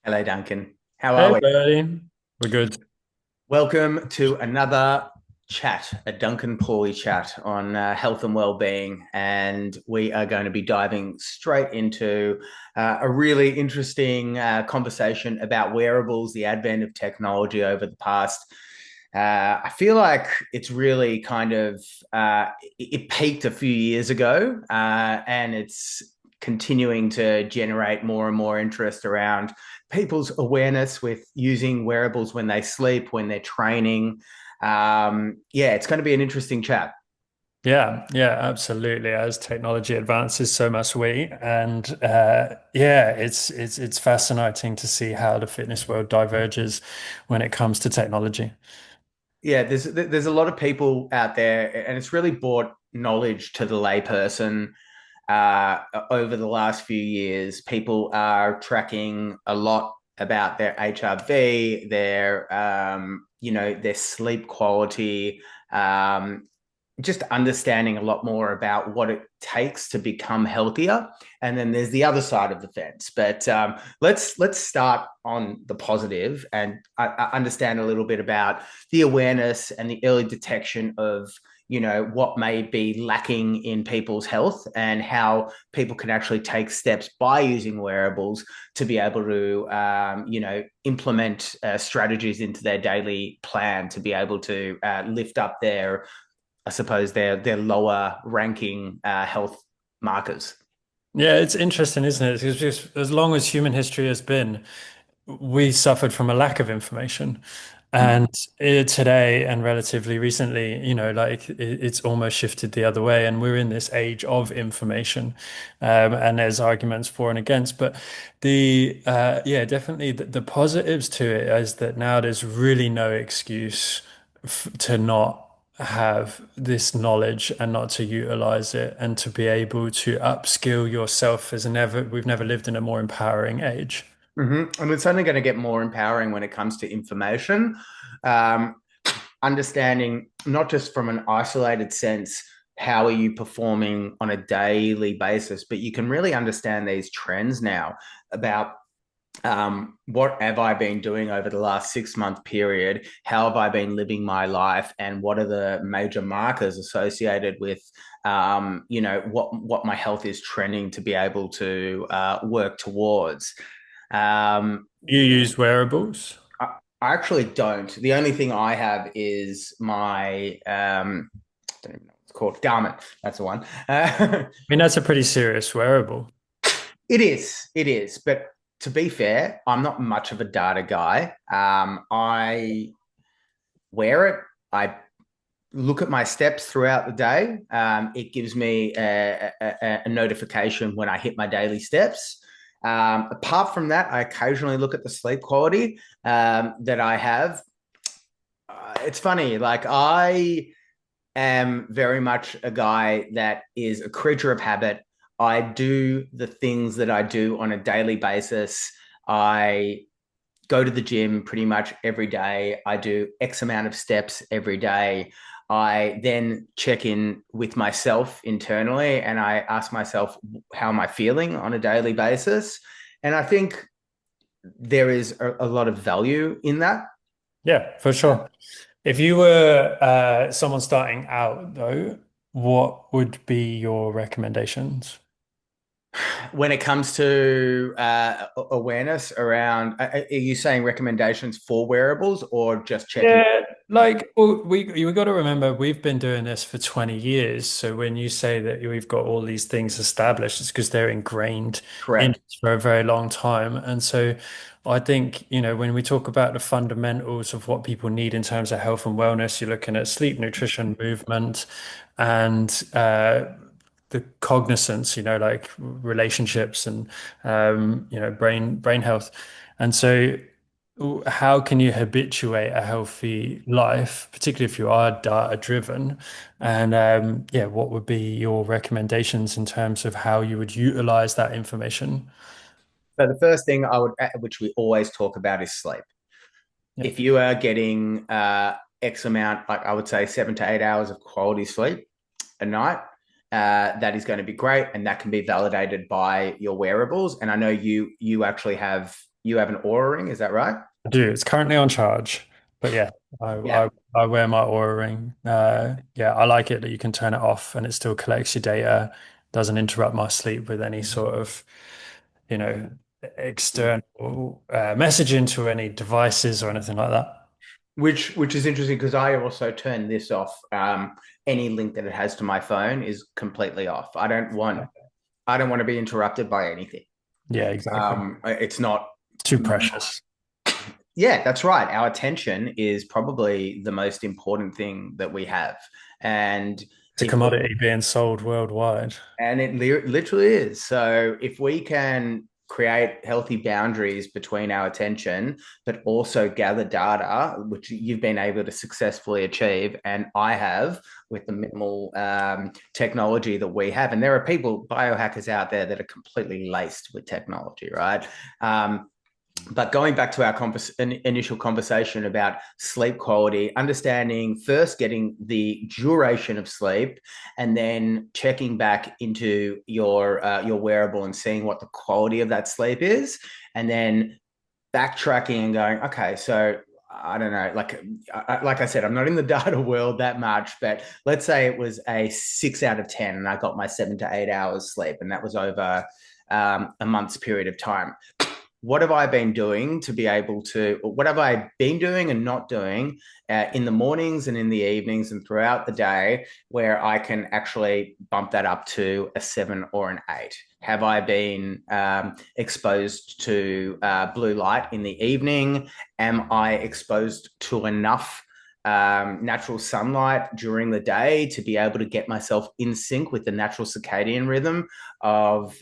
Hello, Duncan. How are Hey, we? buddy. We're good. Welcome to another chat, a Duncan Pauley chat on health and well-being, and we are going to be diving straight into a really interesting conversation about wearables, the advent of technology over the past. I feel like it's really kind of it peaked a few years ago, and it's continuing to generate more and more interest around people's awareness with using wearables when they sleep, when they're training. Yeah, it's going to be an interesting chat. Yeah, absolutely. As technology advances, so must we. And yeah, it's fascinating to see how the fitness world diverges when it comes to technology. Yeah, there's a lot of people out there, and it's really brought knowledge to the layperson over the last few years. People are tracking a lot about their HRV, their sleep quality, just understanding a lot more about what it takes to become healthier. And then there's the other side of the fence. But let's start on the positive and understand a little bit about the awareness and the early detection of what may be lacking in people's health and how people can actually take steps by using wearables to be able to implement strategies into their daily plan to be able to lift up their, I suppose, their lower ranking health markers. Yeah, it's interesting, isn't it? Because just as long as human history has been, we suffered from a lack of information. Mm. And today and relatively recently, like it's almost shifted the other way, and we're in this age of information, and there's arguments for and against. But yeah, definitely the positives to it is that now there's really no excuse f to not have this knowledge and not to utilize it, and to be able to upskill yourself as never we've never lived in a more empowering age. And it's only going to get more empowering when it comes to information. Um, Understanding not just from an isolated sense, how are you performing on a daily basis, but you can really understand these trends now about what have I been doing over the last 6 month period? How have I been living my life? And what are the major markers associated with, what my health is trending to be able to work towards? Um, You use wearables? I actually don't. The only thing I have is my, I don't even know what it's called, Garmin. That's the one. I mean, that's a pretty serious wearable. It is. But to be fair, I'm not much of a data guy. I wear it. I look at my steps throughout the day. It gives me a notification when I hit my daily steps. Apart from that, I occasionally look at the sleep quality that I have. It's funny, like I am very much a guy that is a creature of habit. I do the things that I do on a daily basis. I go to the gym pretty much every day. I do X amount of steps every day. I then check in with myself internally and I ask myself, how am I feeling on a daily basis? And I think there is a lot of value in that. Yeah, for sure. If you were someone starting out, though, what would be your recommendations? When it comes to awareness around, are you saying recommendations for wearables or just checking? Yeah, like well, we got to remember we've been doing this for 20 years. So when you say that we've got all these things established, it's because they're ingrained in Correct. us for a very long time. And so I think, when we talk about the fundamentals of what people need in terms of health and wellness, you're looking at sleep, nutrition, movement, and the cognizance, like relationships and brain health. And so how can you habituate a healthy life, particularly if you are data driven? And yeah, what would be your recommendations in terms of how you would utilize that information? So the first thing I would, which we always talk about, is sleep. Yeah. If you are getting X amount, like I would say 7 to 8 hours of quality sleep a night, that is going to be great, and that can be validated by your wearables. And I know you actually have you have an Aura ring, is that right? I do. It's currently on charge, but yeah, I Yeah. I, I wear my Aura ring. Yeah, I like it that you can turn it off and it still collects your data, doesn't interrupt my sleep with any sort of, you know, external messaging to any devices or anything like that. Which is interesting because I also turn this off. Any link that it has to my phone is completely off. I don't want to be interrupted by anything. Yeah, exactly. It's not. It's too precious. Yeah, that's right. Our attention is probably the most important thing that we have, and It's a if we commodity being sold worldwide. And it literally is. So if we can create healthy boundaries between our attention, but also gather data, which you've been able to successfully achieve, and I have with the minimal technology that we have. And there are people, biohackers out there that are completely laced with technology, right? But going back to our initial conversation about sleep quality, understanding first getting the duration of sleep, and then checking back into your wearable and seeing what the quality of that sleep is, and then backtracking and going, okay, so I don't know, like I said, I'm not in the data world that much, but let's say it was a 6 out of 10, and I got my 7 to 8 hours sleep, and that was over a month's period of time. What have I been doing to be able to, what have I been doing and not doing in the mornings and in the evenings and throughout the day where I can actually bump that up to a 7 or an 8? Have I been exposed to blue light in the evening? Am I exposed to enough natural sunlight during the day to be able to get myself in sync with the natural circadian rhythm of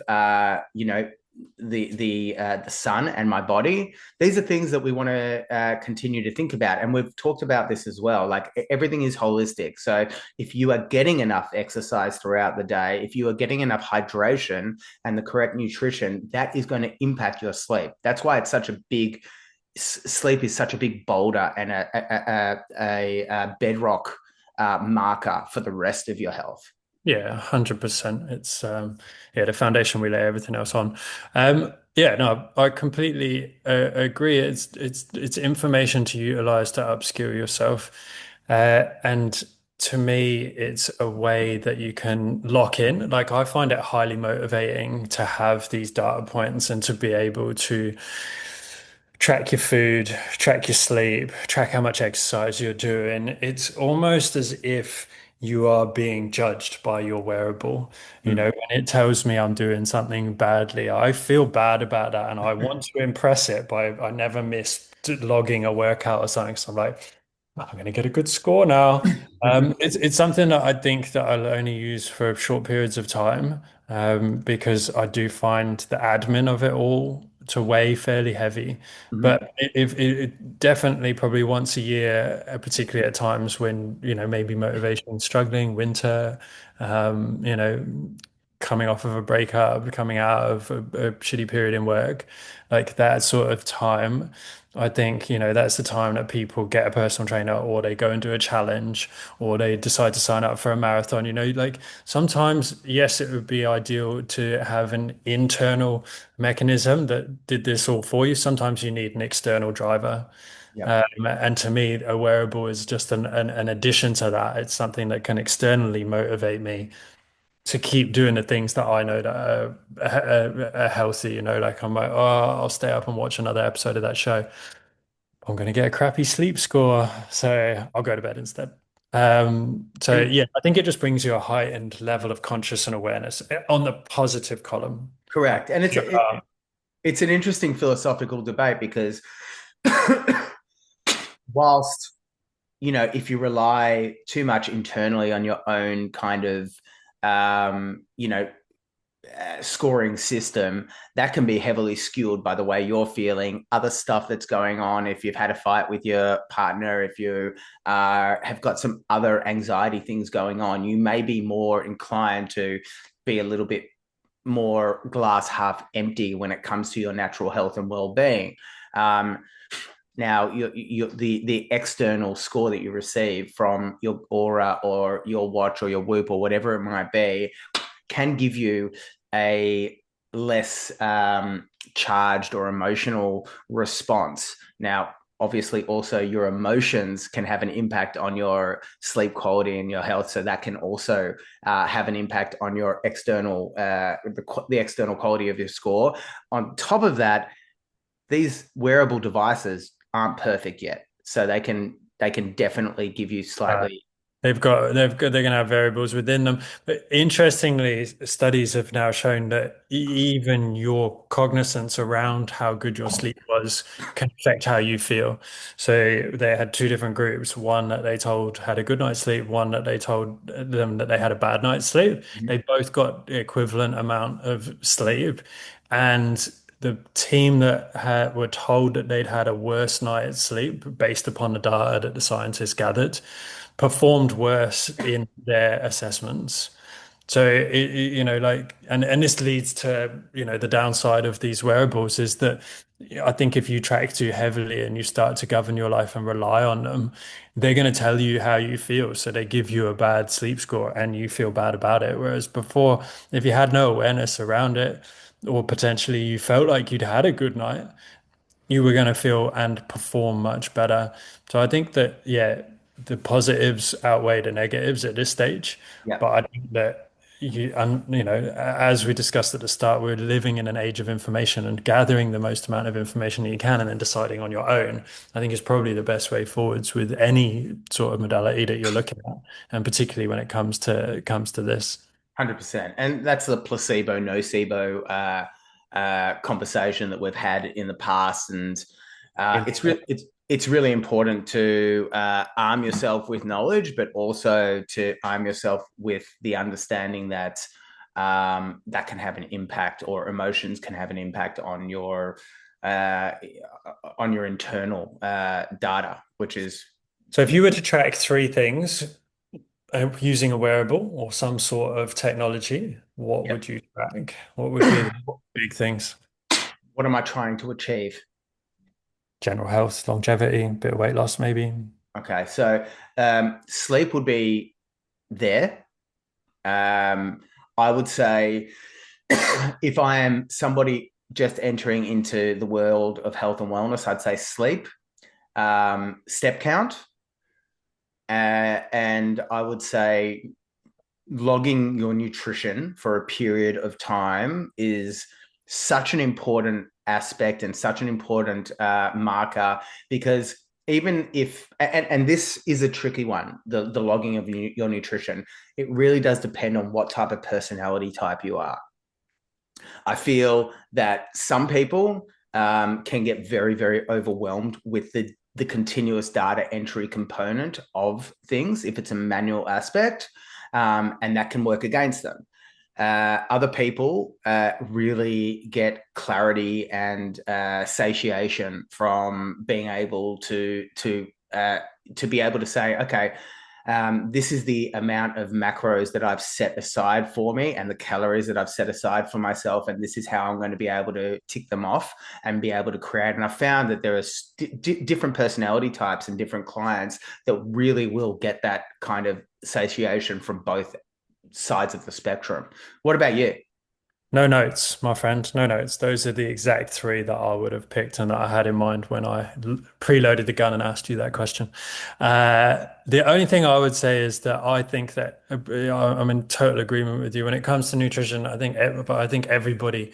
the sun and my body? These are things that we want to continue to think about, and we've talked about this as well. Like everything is holistic. So if you are getting enough exercise throughout the day, if you are getting enough hydration and the correct nutrition, that is going to impact your sleep. That's why it's such a big sleep is such a big boulder and a bedrock marker for the rest of your health. Yeah, 100%. It's yeah, the foundation we lay everything else on. Yeah, no, I completely agree. It's information to utilize to upskill yourself. And to me, it's a way that you can lock in. Like I find it highly motivating to have these data points and to be able to track your food, track your sleep, track how much exercise you're doing. It's almost as if you are being judged by your wearable. You know, Mm. when it tells me I'm doing something badly, I feel bad about that and I want to impress it by I never miss logging a workout or something. So I'm like, I'm going to get a good score now. It's something that I think that I'll only use for short periods of time, because I do find the admin of it all to weigh fairly heavy. Mhm. But if it definitely probably once a year, particularly at times when, maybe motivation struggling, winter, you know, coming off of a breakup, coming out of a shitty period in work, like that sort of time. I think, that's the time that people get a personal trainer or they go and do a challenge or they decide to sign up for a marathon. Like sometimes, yes, it would be ideal to have an internal mechanism that did this all for you. Sometimes you need an external driver. Yeah. And to me, a wearable is just an addition to that. It's something that can externally motivate me to keep doing the things that I know that are healthy. Like I'm like, oh, I'll stay up and watch another episode of that show. I'm going to get a crappy sleep score, so I'll go to bed instead. So And yeah, I think it just brings you a heightened level of conscious and awareness on the positive column. correct. And Yeah. it's an interesting philosophical debate because whilst if you rely too much internally on your own kind of scoring system, that can be heavily skewed by the way you're feeling, other stuff that's going on. If you've had a fight with your partner, if you have got some other anxiety things going on, you may be more inclined to be a little bit more glass half empty when it comes to your natural health and well-being. Now, the external score that you receive from your Aura or your watch or your Whoop or whatever it might be can give you a less charged or emotional response. Now, obviously, also your emotions can have an impact on your sleep quality and your health, so that can also have an impact on your the external quality of your score. On top of that, these wearable devices aren't perfect yet, so they can definitely give you Uh, slightly. they're going to have variables within them. But interestingly, studies have now shown that even your cognizance around how good your sleep was can affect how you feel. So they had two different groups, one that they told had a good night's sleep, one that they told them that they had a bad night's sleep. They both got the equivalent amount of sleep. And the team that were told that they'd had a worse night's sleep based upon the data that the scientists gathered performed worse in their assessments. So like, and this leads to, the downside of these wearables is that I think if you track too heavily and you start to govern your life and rely on them, they're going to tell you how you feel. So they give you a bad sleep score and you feel bad about it. Whereas before, if you had no awareness around it, or potentially you felt like you'd had a good night, you were going to feel and perform much better. So I think that, yeah, the positives outweigh the negatives at this stage. Yeah. But I think that as we discussed at the start, we're living in an age of information and gathering the most amount of information that you can and then deciding on your own. I think is probably the best way forwards with any sort of modality that you're looking at, and particularly when it comes to this. 100%. And that's the placebo nocebo conversation that we've had in the past. And it's really important to arm yourself with knowledge, but also to arm yourself with the understanding that that can have an impact, or emotions can have an impact uh, on your internal data, which is So if you were to track three things using a wearable or some sort of technology, what yep. would you track? What would be the big things? What am I trying to achieve? General health, longevity, bit of weight loss, maybe. Okay, so sleep would be there. Um, I would say if I am somebody just entering into the world of health and wellness, I'd say sleep, step count, and I would say logging your nutrition for a period of time is such an important aspect and such an important marker, because even if and this is a tricky one, the logging of your nutrition, it really does depend on what type of personality type you are. I feel that some people can get very, very overwhelmed with the continuous data entry component of things if it's a manual aspect, and that can work against them. Other people really get clarity and satiation from being able to be able to say, okay, this is the amount of macros that I've set aside for me and the calories that I've set aside for myself. And this is how I'm going to be able to tick them off and be able to create. And I found that there are different personality types and different clients that really will get that kind of satiation from both sides of the spectrum. What about you? No notes, my friend. No notes. Those are the exact three that I would have picked and that I had in mind when I preloaded the gun and asked you that question. The only thing I would say is that I think that I'm in total agreement with you when it comes to nutrition. But I think everybody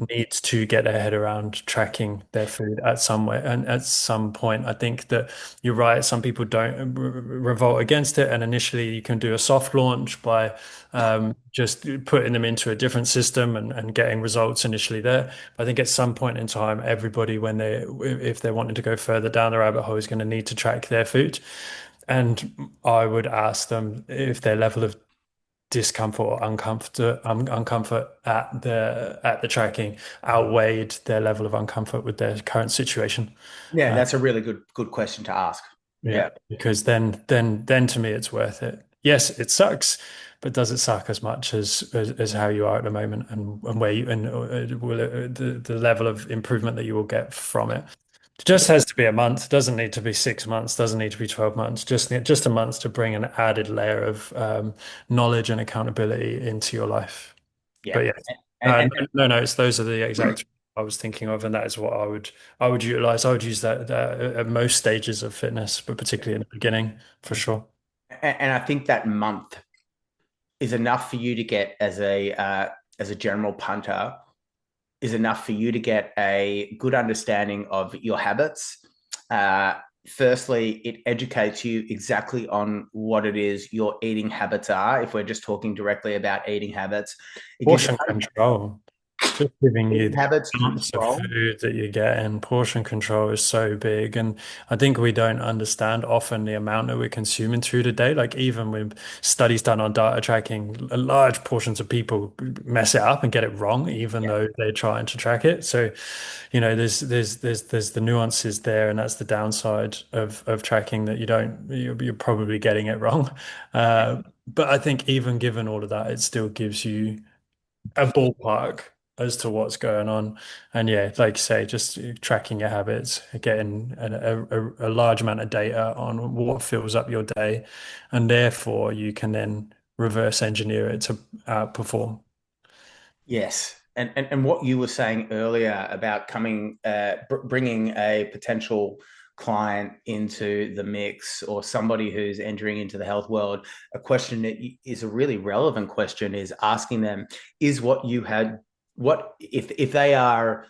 needs to get their head around tracking their food at some way and at some point. I think that you're right. Some people don't revolt against it, and initially you can do a soft launch by just putting them into a different system and getting results initially there. I think at some point in time, everybody, if they're wanting to go further down the rabbit hole, is going to need to track their food. And I would ask them if their level of discomfort or uncomfort at the tracking outweighed their level of uncomfort with their current situation. Yeah, Uh, that's a really good question to ask. yeah, Yeah. because then to me it's worth it. Yes, it sucks, but does it suck as much as how you are at the moment and where you and the level of improvement that you will get from it? It just has to be a month. Doesn't need to be 6 months. Doesn't need to be 12 months. Just a month to bring an added layer of knowledge and accountability into your life. Yeah. But yeah. No, And no, no, it's those are the exact I was thinking of, and that is what I would utilize. I would use that at most stages of fitness, but particularly in the beginning, for sure. and I think that month is enough for you to get as a general punter, is enough for you to get a good understanding of your habits. Uh, Firstly, it educates you exactly on what it is your eating habits are. If we're just talking directly about eating habits, it gives you Portion control. Just giving you eating the habits amounts of control. food that you get, and portion control is so big. And I think we don't understand often the amount that we're consuming through the day. Like even with studies done on data tracking, large portions of people mess it up and get it wrong, even Yeah. though they're trying to track it. So, there's the nuances there, and that's the downside of tracking that you're probably getting it wrong. But I think even given all of that, it still gives you a ballpark as to what's going on. And yeah, like you say, just tracking your habits, getting a large amount of data on what fills up your day, and therefore you can then reverse engineer it to outperform. Yes. And what you were saying earlier about bringing a potential client into the mix or somebody who's entering into the health world, a question that is a really relevant question is asking them, is what you had, what if they are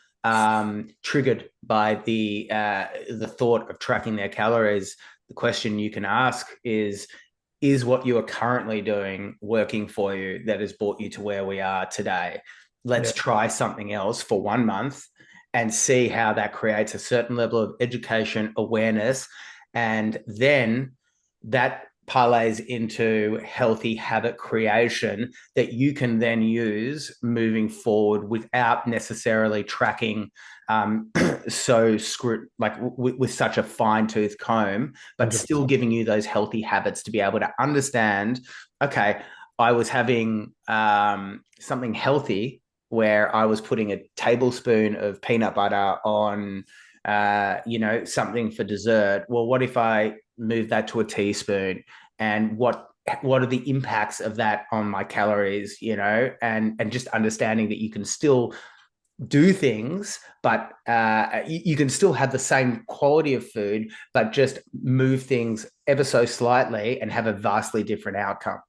triggered by the thought of tracking their calories, the question you can ask is what you are currently doing working for you that has brought you to where we are today? Yeah, Let's try something else for 1 month and see how that creates a certain level of education, awareness, and then that parlays into healthy habit creation that you can then use moving forward without necessarily tracking so screwed like with such a fine-tooth comb, but still 100%. giving you those healthy habits to be able to understand, okay, I was having something healthy where I was putting a tablespoon of peanut butter on something for dessert. Well, what if I move that to a teaspoon? And what are the impacts of that on my calories, and just understanding that you can still do things, but you can still have the same quality of food, but just move things ever so slightly and have a vastly different outcome.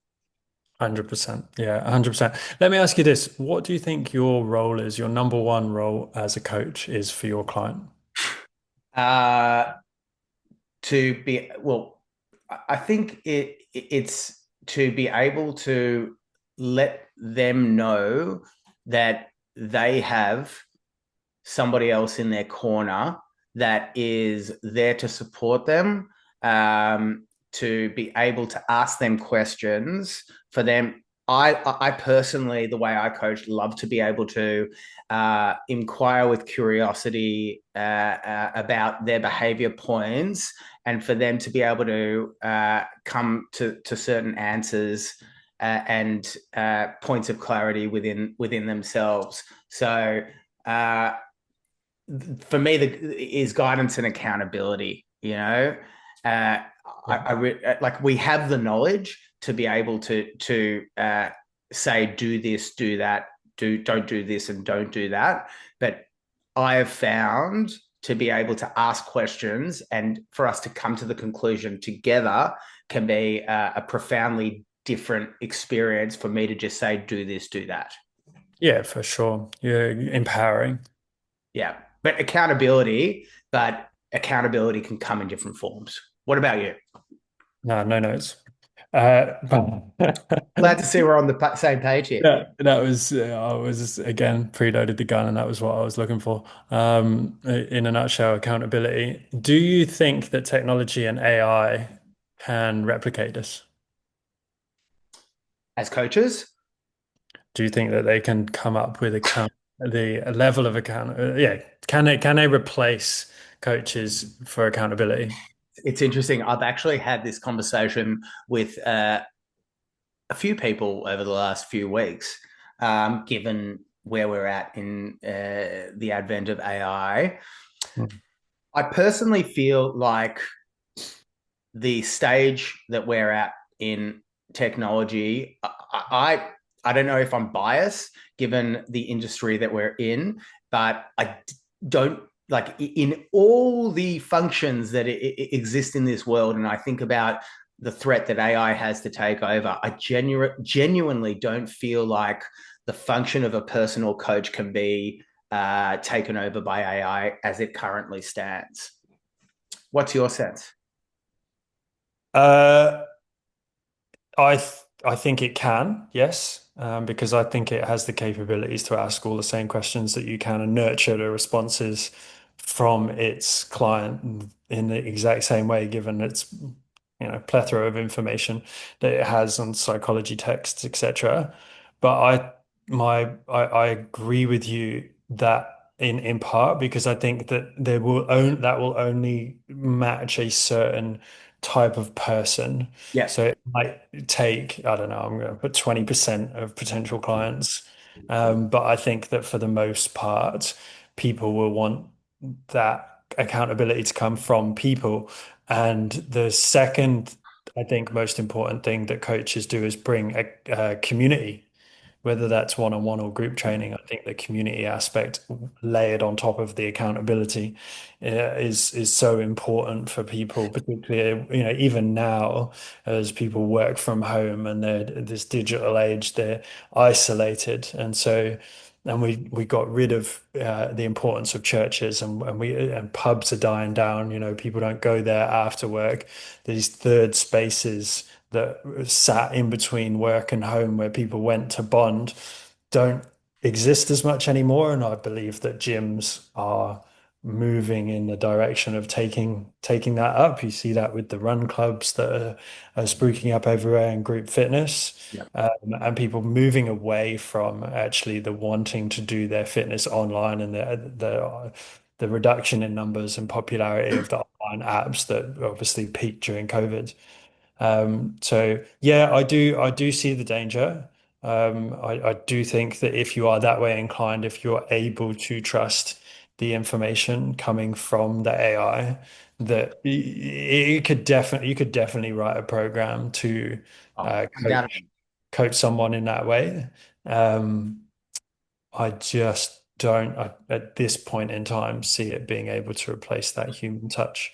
100%. Yeah, 100%. Let me ask you this. What do you think your role is, your number one role as a coach is for your client? Uh, to be well, I think it's to be able to let them know that they have somebody else in their corner that is there to support them, to be able to ask them questions for them. I personally, the way I coach, love to be able to inquire with curiosity about their behavior points and for them to be able to come to certain answers and points of clarity within themselves. So uh, for me, is guidance and accountability. Uh, Yeah. like we have the knowledge to be able to say do this, do that, don't do this, and don't do that. But I have found to be able to ask questions and for us to come to the conclusion together can be a profoundly different experience for me to just say do this, do that. Yeah, for sure. You're empowering. Yeah. But accountability can come in different forms. What about you? No, no notes. Uh, Glad to see we're on the same page here. yeah, that was I was again preloaded the gun, and that was what I was looking for. In a nutshell, accountability. Do you think that technology and AI can replicate this? As coaches, Do you think that they can come up with the a level of account? Yeah, can they replace coaches for accountability? it's interesting. I've actually had this conversation with a few people over the last few weeks, given where we're at in the advent of AI. Hmm. I personally feel like the stage that we're at in technology, I don't know if I'm biased given the industry that we're in, but I don't like in all the functions that exist in this world. And I think about the threat that AI has to take over. I genuinely don't feel like the function of a personal coach can be taken over by AI as it currently stands. What's your sense? Uh, I think it can, yes, because I think it has the capabilities to ask all the same questions that you can and nurture the responses from its client in the exact same way, given its plethora of information that it has on psychology texts, etc. But I agree with you that in part because I think that that will only match a certain type of person. Yeah. So it might take, I don't know, I'm going to put 20% of potential clients. But I think that for the most part, people will want that accountability to come from people. And the second, I think, most important thing that coaches do is bring a community, whether that's one-on-one or group training. I think the community aspect layered on top of the accountability is so important for people, particularly, even now as people work from home and they're this digital age, they're isolated. And we got rid of the importance of churches and pubs are dying down. People don't go there after work. These third spaces that sat in between work and home where people went to bond don't exist as much anymore. And I believe that gyms are moving in the direction of taking that up. You see that with the run clubs that are spruiking up everywhere in group fitness, Yeah. and people moving away from actually the wanting to do their fitness online and the reduction in numbers and popularity of the online apps that obviously peaked during COVID. So yeah, I do see the danger. I do think that if you are that way inclined, if you're able to trust the information coming from the AI, that you could definitely write a program to Oh, coach undoubtedly. someone in that way. Um, I just don't, at this point in time, see it being able to replace that human touch.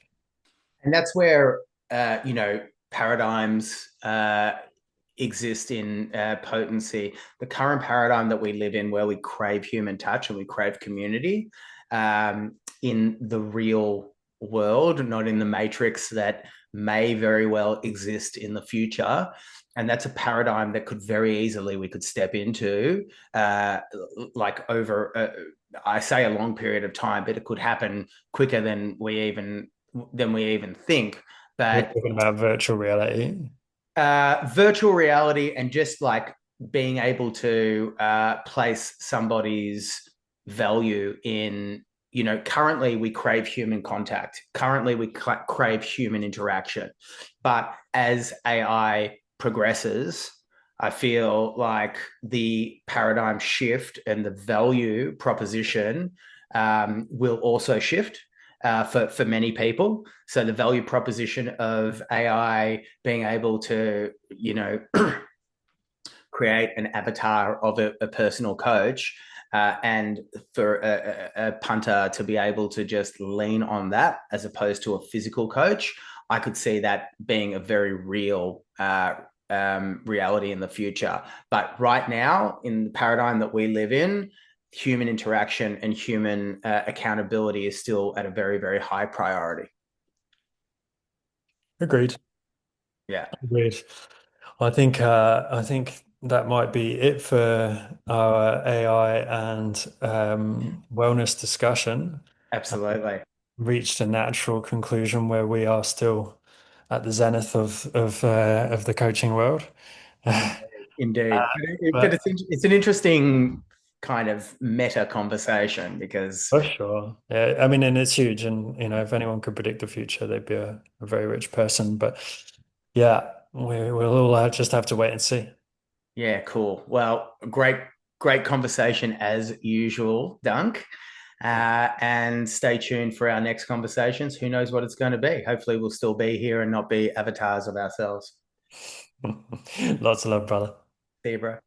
And that's where, paradigms exist in potency. The current paradigm that we live in, where we crave human touch and we crave community in the real world, not in the matrix that may very well exist in the future. And that's a paradigm that could very easily we could step into, like over, I say a long period of time, but it could happen quicker than we even think. You're But talking about virtual reality. virtual reality and just like being able to place somebody's value in, currently we crave human contact, currently we crave human interaction, but as AI progresses, I feel like the paradigm shift and the value proposition will also shift for many people. So the value proposition of AI being able to, create an avatar of a personal coach, and for a punter to be able to just lean on that as opposed to a physical coach, I could see that being a very real reality in the future. But right now, in the paradigm that we live in, human interaction and human accountability is still at a very, very high priority. Agreed. Yeah, Agreed. I think that might be it for our AI and wellness discussion. absolutely. Reached a natural conclusion where we are still at the zenith of the coaching world. Indeed. Indeed. But But it's an interesting kind of meta conversation because, for sure. Yeah, I mean, and it's huge. And, if anyone could predict the future, they'd be a very rich person. But yeah, we'll all just have to wait and see. yeah, cool. Well, great conversation as usual, Dunk. And stay tuned for our next conversations. Who knows what it's going to be? Hopefully, we'll still be here and not be avatars of ourselves. Lots of love, brother. See you, bro.